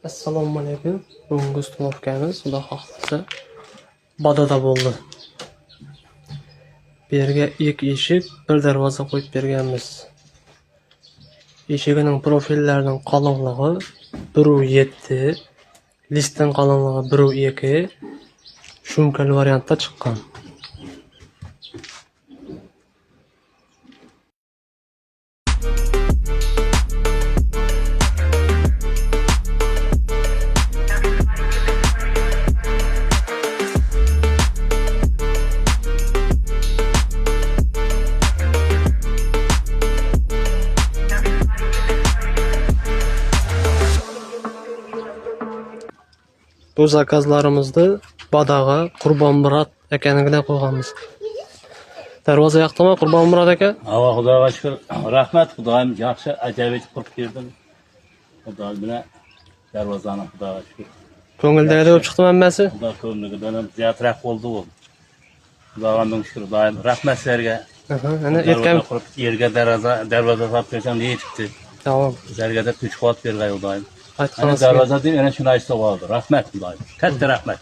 Assalomu alaykum. Bugungi ustunovkamiz Xudo xohlasa Bododa bo'ldi. Bu yerga ikki eshik, bir darvoza qo'yib berganmiz. Eshigining profillarining qalinligi 1.7, listning qalinligi 1.2, shumkali variantda chiqqan. Bu zakazlarimizni Badaga Qurbonmurod akaniga qo'yganmiz. Darvoza yoqdimi Qurbonmurod aka? Hava Xudoga shukr. Rahmat Xudoyim yaxshi ajoyib qilib berdim. Xudo bilan darvozani Xudoga shukr. Ko'ngildagidek bo'lib chiqdimi hammasi? Xudo ko'ngligidan ham ziyorat bo'ldi u. Xudoga ming shukr. Doim rahmat sizlarga. Ana aytgan yerga darvoza solib bersam yetibdi. Tamam. Sizlarga da kuch quvvat bergay Xudoyim. Ana Aytgansiz. darvoza deb ana shuni aytib oldi. Rahmat Xudoyim. Katta rahmat.